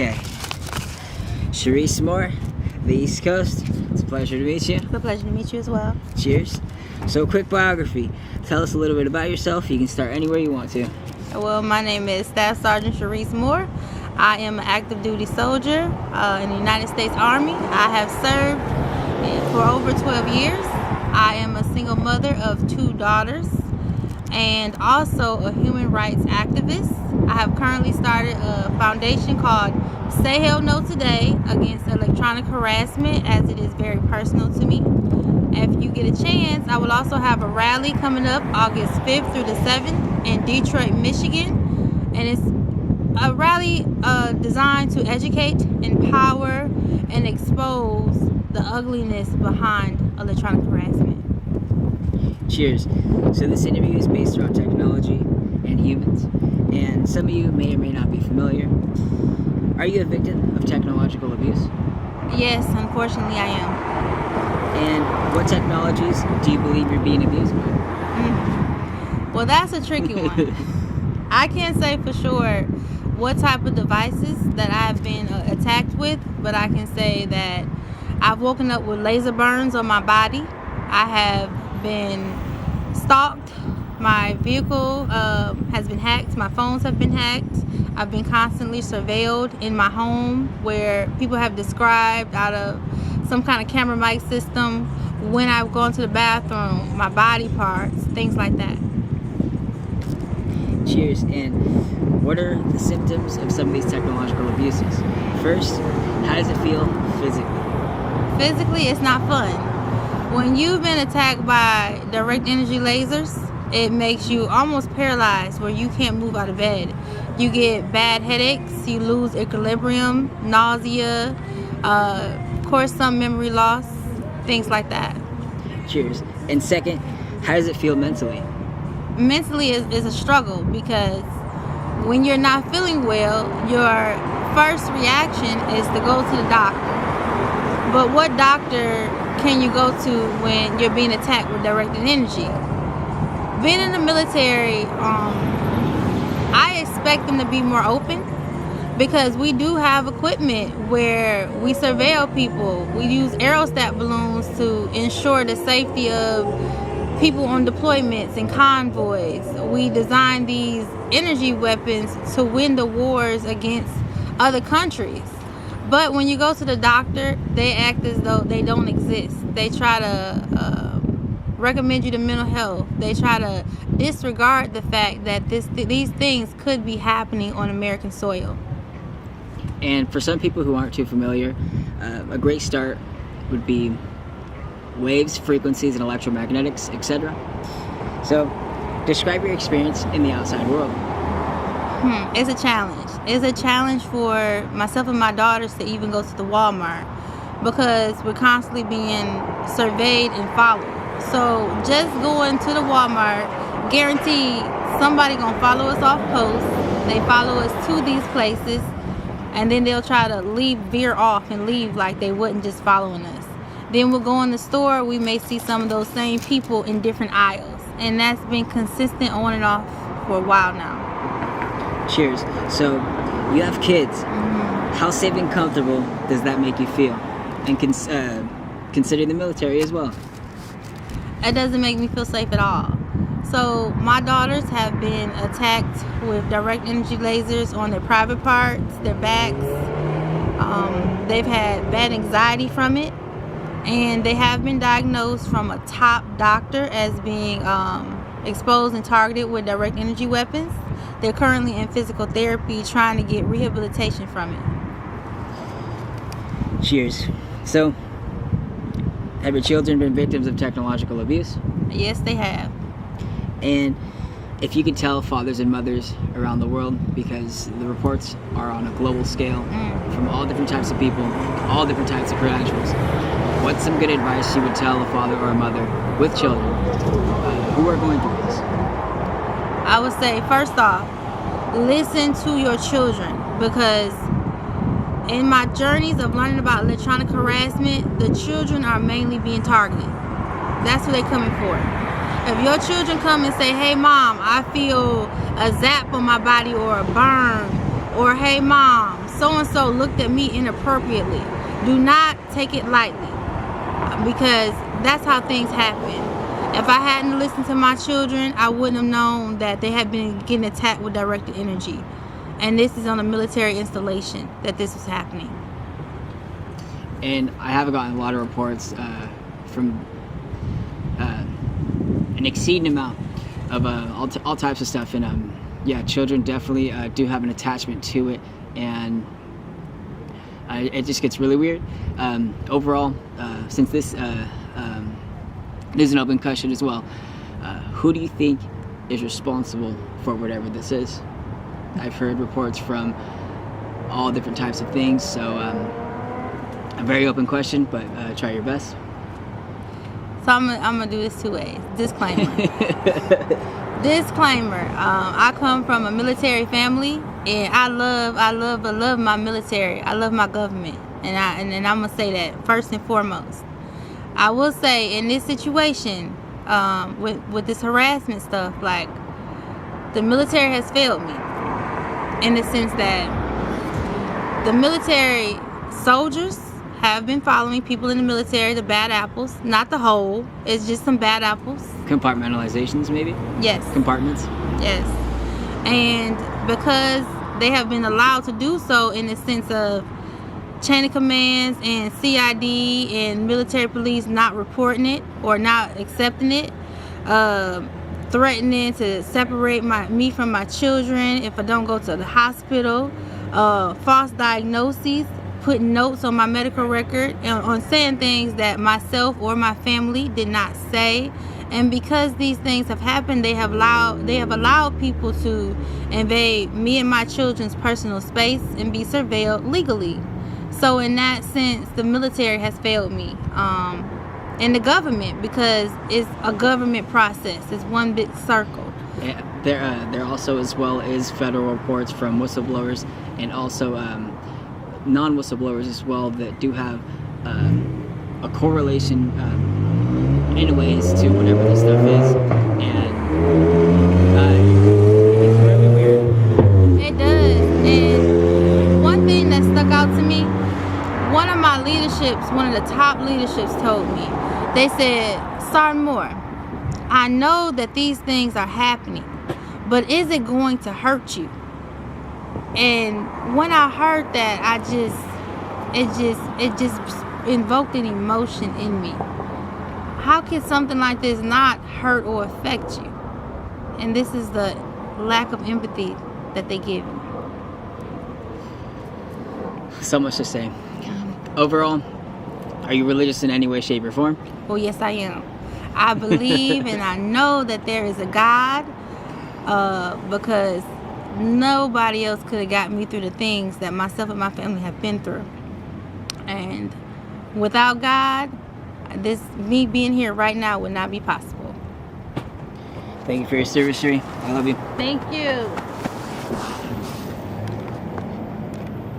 Okay. Cherice Moore, the East Coast. It's a pleasure to meet you. It's a pleasure to meet you as well. Cheers. So, quick biography. Tell us a little bit about yourself. You can start anywhere you want to. Well, my name is Staff Sergeant Cherice Moore. I am an active duty soldier in the United States Army. I have served for over 12 years. I am a single mother of 2 daughters and also a human rights activist. I have currently started a foundation called Say Hell No Today against electronic harassment, as it is very personal to me. If you get a chance, I will also have a rally coming up August 5th through the 7th in Detroit, Michigan. And it's a rally designed to educate, empower, and expose the ugliness behind electronic harassment. Cheers. So this interview is based around technology and humans, and some of you may or may not be familiar. Are you a victim of technological abuse? Yes, unfortunately I am. And what technologies do you believe you're being abused by? Well, that's a tricky one. I can't say for sure what type of devices that I've been attacked with, but I can say that I've woken up with laser burns on my body. I have been stalked. My vehicle has been hacked. My phones have been hacked. I've been constantly surveilled in my home, where people have described out of some kind of camera mic system when I've gone to the bathroom, my body parts, things like that. Cheers. And what are the symptoms of some of these technological abuses? First, how does it feel physically? Physically, it's not fun. When you've been attacked by direct energy lasers, it makes you almost paralyzed, where you can't move out of bed. You get bad headaches, you lose equilibrium, nausea, of course some memory loss, things like that. Cheers. And second, how does it feel mentally? Mentally is a struggle, because when you're not feeling well, your first reaction is to go to the doctor. But what doctor can you go to when you're being attacked with directed energy? Being in the military, I expect them to be more open, because we do have equipment where we surveil people. We use aerostat balloons to ensure the safety of people on deployments and convoys. We design these energy weapons to win the wars against other countries. But when you go to the doctor, they act as though they don't exist. They try to recommend you to mental health. They try to disregard the fact that these things could be happening on American soil. And for some people who aren't too familiar, a great start would be waves, frequencies, and electromagnetics, etc. So, describe your experience in the outside world. It's a challenge. It's a challenge for myself and my daughters to even go to the Walmart, because we're constantly being surveyed and followed. So just going to the Walmart, guaranteed somebody gonna follow us off post. They follow us to these places, and then they'll try to veer off and leave like they wasn't just following us. Then we'll go in the store, we may see some of those same people in different aisles, and that's been consistent on and off for a while now. Cheers. So, you have kids. How safe and comfortable does that make you feel? And consider the military as well. It doesn't make me feel safe at all. So my daughters have been attacked with direct energy lasers on their private parts, their backs. They've had bad anxiety from it, and they have been diagnosed from a top doctor as being exposed and targeted with direct energy weapons. They're currently in physical therapy trying to get rehabilitation from it. Cheers. So, have your children been victims of technological abuse? Yes, they have. And if you could tell fathers and mothers around the world, because the reports are on a global scale from all different types of people, all different types of credentials, what's some good advice you would tell a father or a mother with children who are going through this? I would say, first off, listen to your children, because in my journeys of learning about electronic harassment, the children are mainly being targeted. That's what they're coming for. If your children come and say, hey mom, I feel a zap on my body or a burn, or hey mom, so-and-so looked at me inappropriately. Do not take it lightly, because that's how things happen. If I hadn't listened to my children, I wouldn't have known that they had been getting attacked with directed energy. And this is on a military installation that this was happening. And I have gotten a lot of reports from an exceeding amount of all types of stuff. And yeah, children definitely do have an attachment to it. And it just gets really weird. Overall, since this is an open question as well, who do you think is responsible for whatever this is? I've heard reports from all different types of things, so a very open question, but try your best. So I'm gonna do this two ways. Disclaimer. Disclaimer. I come from a military family, and I love my military. I love my government, and I'm gonna say that first and foremost. I will say in this situation, with this harassment stuff, like, the military has failed me, in the sense that the military soldiers have been following people in the military, the bad apples, not the whole. It's just some bad apples. Compartmentalizations, maybe? Yes. Compartments? Yes. And because they have been allowed to do so in the sense of chain of commands and CID and military police not reporting it or not accepting it, threatening to separate me from my children if I don't go to the hospital, false diagnoses, putting notes on my medical record on saying things that myself or my family did not say. And because these things have happened, they have allowed people to invade me and my children's personal space and be surveilled legally. So in that sense, the military has failed me, and the government, because it's a government process. It's one big circle. Yeah, there also as well is federal reports from whistleblowers and also non-whistleblowers as well that do have a correlation in ways to whatever this stuff is, and it's really weird. It does. And one thing that stuck out to me, one of the top leaderships told me, they said, Sergeant Moore, I know that these things are happening, but is it going to hurt you? And when I heard that, it just invoked an emotion in me. How can something like this not hurt or affect you? And this is the lack of empathy that they give you. So much to say. Overall, are you religious in any way, shape, or form? Well, yes, I am. I believe and I know that there is a God, because nobody else could have got me through the things that myself and my family have been through. And without God, me being here right now would not be possible. Thank you for your service, Cherice. I love you. Thank you.